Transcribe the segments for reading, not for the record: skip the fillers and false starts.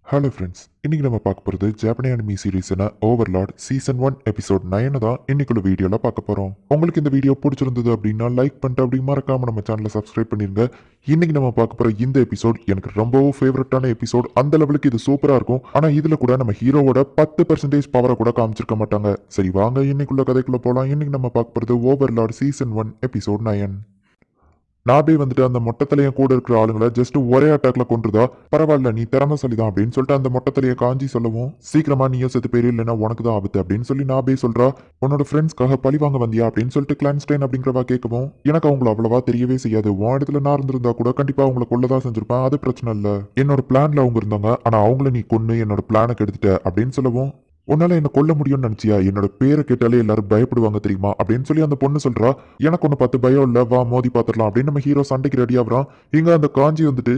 Hello friends, இன்னைக்கு நம்ம பார்க்க போகிறது Japanese anime சீரீஸான Overlord season 1 episode 9 தான் இன்னைக்குள்ள வீடியோவில் பார்க்க போகிறோம். உங்களுக்கு இந்த வீடியோ பிடிச்சிருந்தது அப்படின்னா லைக் பண்ணிட்டு அப்படி மறக்காம நம்ம சேனலை சப்ஸ்கிரைப் பண்ணிருங்க. இன்னைக்கு நம்ம பார்க்க போகிற இந்த எபிசோட் எனக்கு ரொம்பவும் ஃபேவரட்டான எபிசோட். அந்த லெவலுக்கு இது சூப்பராக இருக்கும். ஆனால் இதில் கூட நம்ம ஹீரோவோட 10% பவரை கூட காமிச்சிருக்க மாட்டாங்க. சரி வாங்க இன்னைக்குள்ள கதைக்குள்ள போகலாம். இன்னைக்கு நம்ம பார்க்க போகிறது ஓவர்லார்ட் சீசன் 1 எபிசோட் 9. நாபே வந்துட்டு அந்த மொட்டத்தலையன் கூட இருக்கிற ஆளுங்களை ஜஸ்ட் ஒரே அட்டாக்ல கொண்டுதா, பரவாயில்ல நீ திறமைசாலி தான் அப்படின்னு சொல்லிட்டு அந்த மொட்டத்தலையை காஞ்சி சொல்லவும், சீக்கிரமா நீயும் செத்து பேரு இல்லைன்னா உனக்கு தான் ஆபத்து அப்படின்னு சொல்லி நாபே சொல்றா. உன்னோட ஃப்ரெண்ட்ஸ்க்காக பழி வாங்க வந்தியா அப்படின்னு சொல்லிட்டு கிளான்ஸ்டைன் அப்படிங்கிறவா கேட்கவும், எனக்கு அவங்கள அவ்வளவா தெரியவே செய்யாது. உன் இடத்துல நான் இருந்திருந்தா கூட கண்டிப்பா அவங்கள கொள்ளதான் செஞ்சிருப்பேன், அது பிரச்சனை இல்ல. என்னோட பிளான்ல அவங்க இருந்தாங்க, ஆனா அவங்கள நீ கொன்னு என்னோட பிளானை கெடுத்துட்ட அப்படின்னு சொல்லவும், உன்னால என்ன கொல்ல முடியும்னு நினைச்சியா? என்னோட பேரை கேட்டாலே எல்லாரும் பயப்படுவாங்க தெரியுமா அப்படின்னு சொல்லி அந்த பொண்ணு சொல்றா. எனக்கு ஒண்ணு பார்த்து பயம் இல்ல, வா மோதி பாத்துடலாம் அப்படின்னு நம்ம ஹீரோ சண்டைக்கு ரெடி ஆகுறான். இங்க அந்த காஞ்சி வந்துட்டு,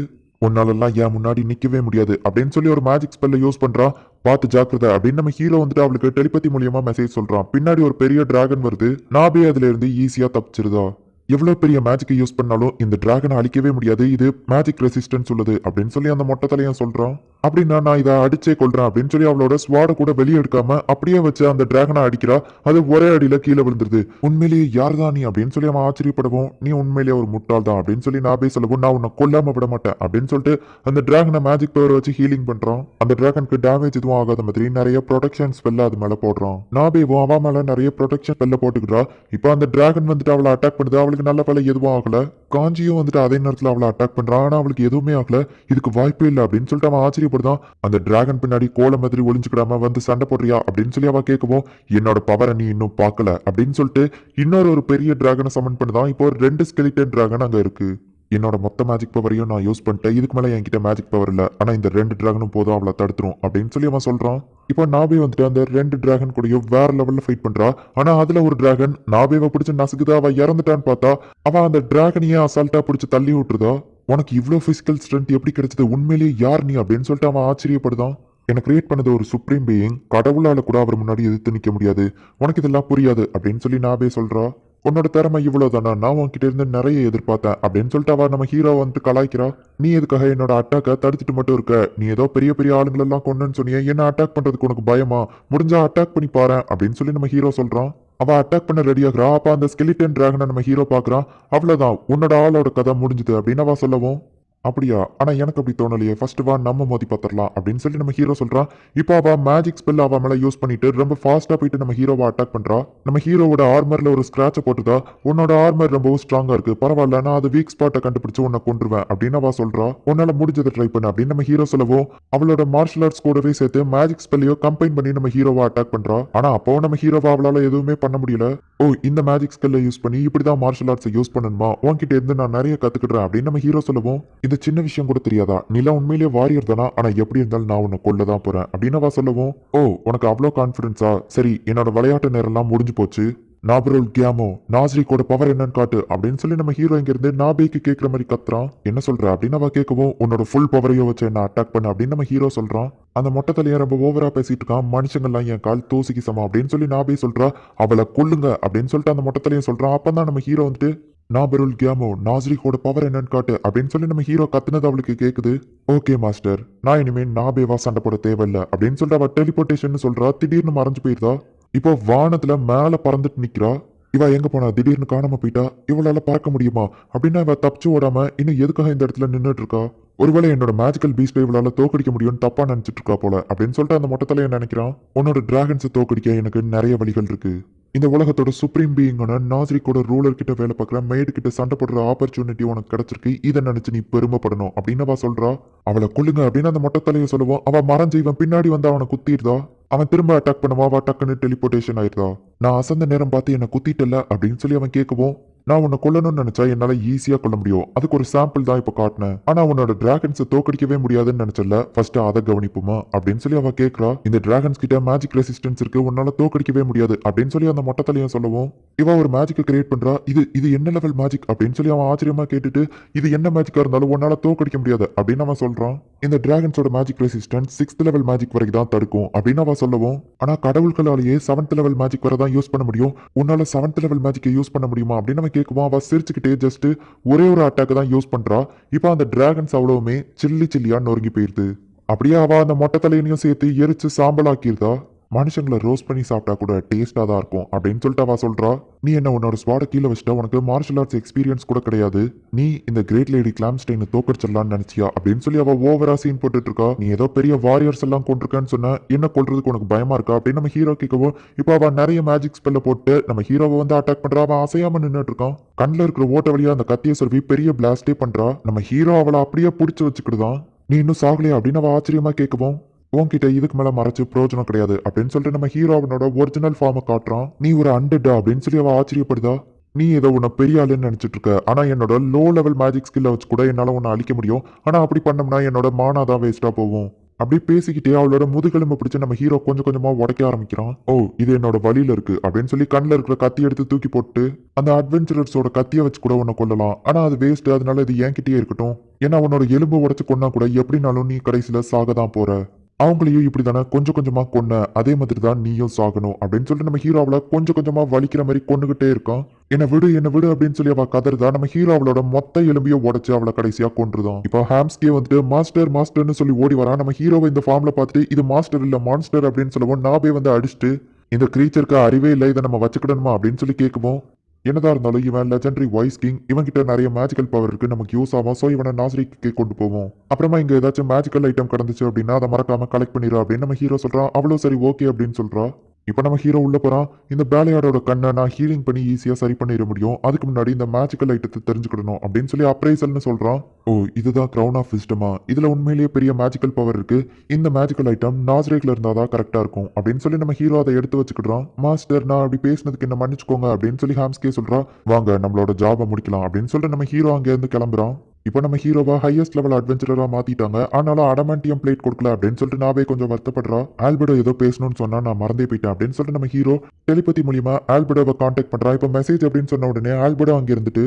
உன்னாலெல்லாம் ஏன் முன்னாடி நிக்கவே முடியாது அப்படின்னு சொல்லி ஒரு மேஜிக் ஸ்பெல்ல யூஸ் பண்றா. பார்த்து ஜாக்கிரதை அப்படின்னு நம்ம ஹீரோ வந்துட்டு அவளுக்கு டெலிபதி மூலியமா மெசேஜ் சொல்றான். பின்னாடி ஒரு பெரிய டிராகன் வருது. நாபே அதுல இருந்து ஈஸியா தப்பிச்சிருதா. எவ்வளவு பெரிய மேஜிக்கை யூஸ் பண்ணாலும் இந்த டிராகனை அழிக்கவே முடியாது, இது மேஜிக் ரெசிஸ்டன்ஸ் உள்ளது அப்படின்னு சொல்லி அந்த மொட்டை தலையன் சொல்றான். அப்படின்னா நான் இதை அடிச்சே கொள்றேன் அப்படின்னு சொல்லி அவளோட ஸ்வாட கூட வெளியே எடுக்காம அப்படியே வச்சு அந்த டிராகனை அடிக்கிறா. அது ஒரே அடியில கீழே விழுந்துருது. உண்மையிலேயே யார் தான் நீ அப்படின்னு சொல்லி அவன் ஆச்சரியப்படவும், நீ உண்மையிலேயே ஒரு முட்டாள் தான் அப்படின்னு சொல்லி நாபே சொல்லவும், நான் உன்னை கொல்லாம விட மாட்டேன் அப்படின்னு சொல்லிட்டு அந்த டிராகனை மேஜிக் பவர் வச்சு ஹீலிங் பண்றான். அந்த டிராகனுக்கு டேமேஜ் எதுவும் ஆகாத மாதிரி நிறைய ப்ரொடெக்ஷன் ஸ்பெல்ல அது மேல போடுறான். நாபேவும் அவ மேல நிறைய ப்ரொடெக்ஷன் ஸ்பெல்ல போட்டுக்கிறா. இப்போ அந்த டிராகன் வந்துட்டு அவளை அட்டாக் பண்ணுது. அவளுக்கு நல்ல பல எதுவும் ஆகல. காஞ்சியும் வந்துட்டு அதே நேரத்தில் அவளை அட்டாக் பண்றான். ஆனா அவளுக்கு எதுவுமே ஆகல. இதுக்கு வாய்ப்பே இல்லை அப்படின்னு சொல்லிட்டு அவன் ஆச்சரியப்படுதான். அந்த டிராகன் பின்னாடி கோல மாதிரி ஒளிஞ்சுக்கிடாம வந்து சண்டை போடுறியா அப்படின்னு சொல்லி அவ கேட்கவும், என்னோட பவரை நீ இன்னும் பார்க்கல அப்படின்னு சொல்லிட்டு இன்னொரு ஒரு பெரிய டிராகனை சமன் பண்ணுதான். இப்போ 2 ஸ்கெலிட்டன் டிராகன் அங்க இருக்கு. என்னோட மொத்த மேஜிக் பவரையும் நான் யூஸ் பண்ணிட்டேன், இதுக்கு மேலே என்கிட்ட மேஜிக் பவர் இல்லை, ஆனால் இந்த 2 டிராகனும் போதும் அவளை தடுத்துரும் அப்படின்னு சொல்லி அவன் சொல்றான். இப்போ நாபே வந்துட்டு அந்த 2 டிராகன் கூடயும் வேற லெவல்ல ஃபைட் பண்றா. ஆனா அதுல ஒரு டிராகன் நாபேவை பிடிச்சு நசுக்குதா. அவ இறந்துட்டான்னு பார்த்தா அவ அந்த டிராகனையே அசால்ட்டா பிடிச்சு தள்ளி விட்டுருதா. உனக்கு இவ்வளோ பிசிக்கல் ஸ்ட்ரென்த் எப்படி கிடைச்சது? உண்மையிலேயே யார் நீ அப்படின்னு சொல்லிட்டு அவன் ஆச்சரியப்படுதான். எனக்கு கிரியேட் பண்ணது ஒரு சுப்ரீம் பீயிங், கடவுளால கூட அவர் முன்னாடி எதிர்த்து நிக்க முடியாது, உனக்கு இதெல்லாம் புரியாது அப்படின்னு சொல்லி நாபே சொல்றா. உன்னோட திறமை இவ்வளவுதானா? நான் உன்கிட்ட இருந்து நிறைய எதிர்பார்த்தேன் அப்படின்னு சொல்லிட்டு அவ நம்ம ஹீரோ வந்துட்டு கலாய்க்கிறா. நீ எதுக்காக என்னோட அட்டாக்கை தடுத்துட்டு மட்டும் இருக்க? நீ ஏதோ பெரிய பெரிய ஆளுங்களெல்லாம் கொண்டுன்னு சொன்னியே, என்ன அட்டாக் பண்றதுக்கு உனக்கு பயமா? முடிஞ்சா அட்டாக் பண்ணி பாரு அப்படின்னு சொல்லி நம்ம ஹீரோ சொல்றான். அவ அட்டாக் பண்ண ரெடி ஆகுறா. அப்ப அந்த ஸ்கெலிட்டன் டிராகனை நம்ம ஹீரோ பாக்குறான். அவ்வளவுதான், உன்னோட ஆளோட கதை முடிஞ்சுது அப்படின்னு அவ சொல்லவும், அப்படியா? ஆனா எனக்கு அப்படி தோணலையே, ஃபர்ஸ்ட் வா நம்ம மோதி பார்த்துடலாம் அப்படின்னு சொல்லி நம்ம ஹீரோ சொல்றான். இப்போ அவ மேஜிக் ஸ்பெல் அவ மேல யூஸ் பண்ணிட்டு ரொம்ப ஃபாஸ்டா போயிட்டு நம்ம ஹீரோவை அட்டாக் பண்றா. நம்ம ஹீரோவோட ஆர்மர்ல ஒரு ஸ்கிராட்ச போட்டுதா. உன்னோட ஆர்மர் ரொம்பவும் ஸ்ட்ராங்கா இருக்கு, பரவாயில்ல நான் அது வீக் ஸ்பாட்டை கண்டுபிடிச்சு உன்னை கொண்டுருவேன் அப்படின்னு அவ சொல்றா. உன்னால முடிஞ்சதை ட்ரை பண்ண அப்படின்னு நம்ம ஹீரோ சொல்லவும், அவளோட மார்ஷல் ஆர்ட்ஸ் கூடவே சேர்த்து மேஜிக் ஸ்பெல்லையோ கம்பைன் பண்ணி நம்ம ஹீரோவை அட்டாக் பண்றா. ஆனா அப்போ நம்ம ஹீரோவை அவளால எதுவுமே பண்ண முடியல. ஓ, இந்த மேஜிக் ஸ்பெல்லை யூஸ் பண்ணி இப்படிதான் மார்ஷல் ஆர்ட்ஸை யூஸ் பண்ணணுமா? உன்கிட்ட இருந்து நான் நிறைய கத்துக்கிடுறேன் அப்படின்னு நம்ம ஹீரோ சொல்லவும், இந்த சின்ன விஷயம் கூட தெரியாதா? நிலா உண்மையிலேயே வாரியர் தானா? ஆனா எப்படி இருந்தாலும் நான் உன்னை கொல்ல தான் போறேன் அப்படின்னு அவ சொல்லவும், ஓ உனக்கு அவ்வளோ கான்பிடன்ஸா? சரி, என்னோட விளையாட்டு நேரம் எல்லாம் முடிஞ்சு போச்சு. நாபரோல் கியாமோ, நாஸ்ரிக்கோட பவர் என்னன்னு காட்டு அப்படின்னு சொல்லி நம்ம ஹீரோ இங்க இருந்து நாபேக்கு கேட்கிற மாதிரி கத்துறான். என்ன சொல்ற அப்படின்னு அவ கேட்கவும், உன்னோட ஃபுல் பவரையோ வச்சு என்ன அட்டாக் பண்ண அப்படின்னு நம்ம ஹீரோ சொல்றான். அந்த மொட்டை தலையை ரொம்ப ஓவரா பேசிட்டு இருக்கான். மனுஷங்கள்லாம் என் கால் தூசிக்கு சமம் அப்படின்னு சொல்லி நாபே சொல்றா. அவளை கொல்லுங்க அப்படின்னு சொல்லிட்டு அந்த மொட்டை தலையை சொல்றான். அப்பதான் நம்ம ஹீரோ வந்துட்டு, நாபருல் கியாமோ, நாஸ்ரிக்கோட பவர் என்னன்னு காட்டு அப்படின்னு சொல்லி நம்ம ஹீரோ கத்துனது அவளுக்கு கேக்குது. ஓகே மாஸ்டர், நான் இனிமே நாபேவா சண்டை போட தேவையில்ல அப்படின்னு சொல்லிட்டு அவ டெலிபோர்டேஷன் சொல்றா. திடீர்னு மறைஞ்சு போயிருதா. இப்போ வானத்துல மேல பறந்துட்டு நிக்கிறா. இவ எங்க போனா? திடீர்னு காணாம போயிட்டா. இவளால பறக்க முடியுமா அப்படின்னா இவ தப்பிச்சு ஓடாம இன்னும் எதுக்காக இந்த இடத்துல நின்றுட்டு இருக்கா? ஒருவேளை என்னோட மேஜிக்கல் பீஸ்டை இவளால தோக்கடிக்க முடியும்னு தப்பா நினைச்சிட்டு இருக்கா போல அப்படின்னு சொல்லிட்டு அந்த மொட்டை தலையை நினைக்கிறான். உன்னோட டிராகன்ஸை தோக்கடிக்க எனக்கு நிறைய வழிகள் இருக்கு. இந்த உலகத்தோட சுப்ரீம் பீயிங்கான நாஸ்ரிக்கோட ரூலர் கிட்ட வேலை பார்க்குற மெய்டு கிட்ட சண்டை போடுற ஆப்பர்ச்சுனிட்டி உனக்கு கிடைச்சிருக்கு. இதை நினைச்சு நீ பெருமைப்படணும் அப்படின்னு அவ சொல்றா. அவளை கொல்லுங்க அப்படின்னு அந்த மொட்டை தலையை சொல்லுவோம். அவ மறைஞ்சு இவன் பின்னாடி வந்து அவனை குத்திடுதா. அவன் திரும்ப அட்டாக் பண்ணுவா. அவ டக்குன்னு டெலிபோர்டேஷன் ஆயிருதா. நான் அசந்த நேரம் பார்த்து என்ன குத்திட்டல அப்படின்னு சொல்லி அவன் கேட்கவும், நான் உன்னை கொல்லணும்னு நினைச்சா என்னால ஈஸியா கொல்ல முடியும், அதுக்கு ஒரு சாம்பிள் தான் இப்ப காட்டினேன். ஆனா உன்னோட டிராகன்ஸை தோக்கடிக்கவே முடியாதுன்னு நினைச்சல, ஃபர்ஸ்ட் அதை கவனிப்புமா அப்படின்னு சொல்லி அவ கேட்கறா. இந்த டிராகன்ஸ் கிட்ட மேஜிக் ரெசிஸ்டன்ஸ் இருக்கு, உன்னால தோக்கடிக்கவே முடியாது அப்படின்னு சொல்லி அந்த மொட்டை தலையும் சொல்லவும், இவ ஒரு மேஜிக்கை கிரியேட் பண்றா. இது என்ன லெவல் மேஜிக் அப்படின்னு சொல்லி அவன் ஆச்சரியமா கேட்டுட்டு, இது என்ன மேஜிக்கா இருந்தாலும் உன்னால தோக்கடிக்க முடியாது அப்படின்னு அவன் சொல்றான். இந்த டிராகன்ஸோட magic resistance 6th level magic வரைக்கும் தான் தடுக்கும் அப்படின்னு அவ சொல்லவும், ஆனா கடவுள்களாலேயே 7th லெவல் மேஜிக் வரை தான் யூஸ் பண்ண முடியும், உன்னால 7th லெவல் மேஜிக்கை யூஸ் பண்ண முடியுமா அப்படின்னு அவன் கேட்குவான். அவ சிரிச்சுக்கிட்டே ஜஸ்ட் ஒரே ஒரு அட்டாக் தான் யூஸ் பண்றா. இப்போ அந்த டிராகன்ஸ் அவ்வளவுமே சில்லி சில்லியா நொறுங்கி போயிருது. அப்படியே அவ அந்த மொட்டை தலையனையும் சேர்த்து எரிச்சு சாம்பலாக்கிருதா. மனுஷங்களை ரோஸ்ட் பண்ணி சாப்பிட்டா கூட டேஸ்டா தான் இருக்கும் அப்படின்னு சொல்லிட்டு அவ சொல்றா. நீ என்ன உன்னோட ஸ்வாட கீழே வச்சுட்டா, உனக்கு மார்ஷல் ஆர்ட்ஸ் எக்ஸ்பீரியன்ஸ் கூட கிடையாது, நீ இந்த கிரேட் லேடி கிளாம்ஸ்டைனை தோக்கடிச்சிடலாம்னு நினைச்சியா அப்படின்னு சொல்லி அவ ஓவரா சீன் போட்டுட்டு இருக்கா. நீ ஏதோ பெரிய வாரியர்ஸ் எல்லாம் கொண்டிருக்கேன்னு சொன்ன, என்ன கொள்றதுக்கு உனக்கு பயமா இருக்கா அப்படின்னு நம்ம ஹீரோ கேட்கவும், இப்போ அவ நிறைய மேஜிக் ஸ்பெல்ல போட்டு நம்ம ஹீரோவை வந்து அட்டாக் பண்றா. அவன் அசையாம நின்றுட்டு இருக்கான். கண்ணில் இருக்கிற ஓட்ட வழியா அந்த கத்தியை சொல்லி பெரிய பிளாஸ்டே பண்றா. நம்ம ஹீரோ அவளை அப்படியே பிடிச்சு வச்சுக்கிட்டுதான். நீ இன்னும் சாகலையா அப்படின்னு அவ ஆச்சரியமா கேட்கவும், உன்கிட்ட இதுக்கு மேல மறைச்சு பிரயோஜனம் கிடையாது அப்படின்னு சொல்லிட்டு நம்ம ஹீரோ அவனோட ஒரிஜினல் ஃபார்மை காட்டுறான். நீ ஒரு அண்டடா அப்படின்னு சொல்லி அவ ஆச்சரியப்படுதா. நீ ஏதோ உன்னை பெரிய ஆளுன்னு நினைச்சிட்டு இருக்க, ஆனா என்னோட லோ லெவல் மேஜிக் ஸ்கில்ல வச்சு கூட என்னால உன்னை அழிக்க முடியும். ஆனா அப்படி பண்ணோம்னா என்னோட மானா தான் வேஸ்டா போகும். அப்படி பேசிக்கிட்டே அவளோட முதுகெலும்பு பிடிச்சு நம்ம ஹீரோ கொஞ்சம் கொஞ்சமா உடைக்க ஆரம்பிக்கிறான். ஓ, இது என்னோட வழியில இருக்கு அப்படின்னு சொல்லி கண்ணில் இருக்கிற கத்தி எடுத்து தூக்கி போட்டு, அந்த அட்வென்ச்சரர்ஸோட கத்தியை வச்சு கூட உன்னை கொல்லலாம், ஆனா அது வேஸ்ட், அதனால இது என்கிட்டயே இருக்கட்டும். ஏன்னா உன்னோட எலும்பு உடைச்சு கொன்னா கூட எப்படினாலும் நீ கடைசியில சாக தான் போற. அவங்களையும் இப்படி தானே கொஞ்சம் கொஞ்சமா கொன்ன, அதே மாதிரி தான் நீயும் சாகணும் அப்படின்னு சொல்லிட்டு நம்ம ஹீரோவில் கொஞ்சம் கொஞ்சமா வலிக்கிற மாதிரி கொண்டுகிட்டே இருக்கான். என்ன விடு என்ன விடு அப்படின்னு சொல்லி அவ கதறுதா. நம்ம ஹீரோ அவளோட மொத்த எலும்பையும் உடைச்சு அவளை கடைசியா கொன்றுதான். இப்போ ஹாம்ஸ்கே வந்துட்டு மாஸ்டர் மாஸ்டர்னு சொல்லி ஓடி வரான். நம்ம ஹீரோவை இந்த ஃபார்ம்ல பார்த்துட்டு இது மாஸ்டர் இல்ல மான்ஸ்டர் அப்படின்னு சொல்லவும், நாபே வந்து அடிச்சுட்டு இந்த கிரீச்சருக்கு அறிவே இல்லை, இதை நம்ம வச்சுக்கிடணுமா அப்படின்னு சொல்லி கேட்கவும், என்னதான் இருந்தாலும் இவன் லெஜெண்டரி வாய்ஸ் கிங், இவன்கிட்ட நிறைய மேஜிக்கல் பவர் இருக்கு, நமக்கு யூஸ் ஆகும், ஸோ இவனை நாசரிக்கு கொண்டு போவோம். அப்புறமா இங்க ஏதாச்சும் மேஜிக்கல் ஐட்டம் கிடந்துச்சு அப்படின்னா அதை மறக்காம கலெக்ட் பண்ணிடுறா அப்படின்னு நம்ம ஹீரோ சொல்றான். அவ்வளோ சரி ஓகே அப்படின்னு சொல்றா. இப்போ நம்ம ஹீரோ உள்ள போறான். இந்த பேலையாடோட கண்ணை நான் ஹீலிங் பண்ணி ஈஸியா சரி பண்ணிட முடியும், அதுக்கு முன்னாடி இந்த மேஜிக்கல் ஐட்டத்தை தெரிஞ்சுக்கிடணும் அப்படின்னு சொல்லி அப்ரைசல்னு சொல்றான். ஓ, இதுதான் கிரவுன் ஆஃப் விஸ்டமா, இதுல உண்மையிலேயே பெரிய மேஜிக்கல் பவர் இருக்கு, இந்த மேஜிக்கல் ஐட்டம் நாஸ்ரேக்ல இருந்தாதான் கரெக்டா இருக்கும் அப்படின்னு சொல்லி நம்ம ஹீரோ அதை எடுத்து வச்சுக்கிடுறான். மாஸ்டர், நான் அப்படி பேசினதுக்கு என்ன மன்னிச்சுக்கோங்க அப்படின்னு சொல்லி ஹாம்ஸ்கே சொல்றா. வாங்க நம்மளோட ஜாபை முடிக்கலாம் அப்படின்னு சொல்லிட்டு நம்ம ஹீரோ அங்க இருந்து கிளம்புறான். இப்போ நம்ம ஹீரோவா ஹையஸ்ட் லெவல் அட்வென்ச்சரரா மாத்திட்டாங்க, ஆனாலும் அடமாண்டியம் பிளேட் கொடுக்கல அப்படின்னு சொல்லிட்டு நாவே கொஞ்சம் வருத்தப்படுறா. ஆல்பர்டோ ஏதோ பேசணும்னு சொன்னா நான் மறந்தே போயிட்டேன் அப்படின்னு சொல்லிட்டு நம்ம ஹீரோ டெலிபதி மூலியமா ஆல்பர்டோவை கான்டாக்ட் பண்றா. இப்போ மெசேஜ் அப்படின்னு சொன்ன உடனே ஆல்பர்டோ அங்க இருந்துட்டு,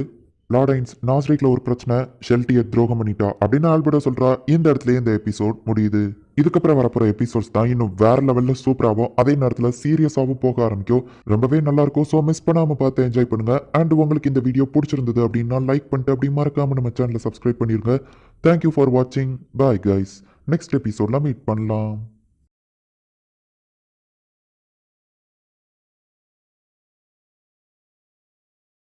லார்டைன்ஸ் நாஸ்ரேக்ல ஒரு பிரச்சனை, ஷெல்டியை துரோகம் பண்ணிட்டா அப்படின்னு ஆல்பர்டோ சொல்றா. இந்த இடத்துல இந்த எபிசோட் முடியுது. இதுக்கப்புறம் வரப்போற எபிசோட்ஸ் தான் இன்னும் வேற லெவல்ல சூப்பராகவும் அதே நேரத்தில் சீரியஸாகவும் போக ஆரம்பிக்கும். ரொம்பவே நல்லா இருக்கும். ஸோ மிஸ் பண்ணாம பார்த்து என்ஜாய் பண்ணுங்க. அண்ட் உங்களுக்கு இந்த வீடியோ பிடிச்சிருந்தது அப்படின்னா லைக் பண்ணிட்டு அப்படி மறக்காம நம்ம சேனலை சப்ஸ்கிரைப் பண்ணிருங்க. தேங்க்யூ ஃபார் வாட்சிங். Bye guys. நெக்ஸ்ட் எபிசோட்ல மீட் பண்ணலாம்.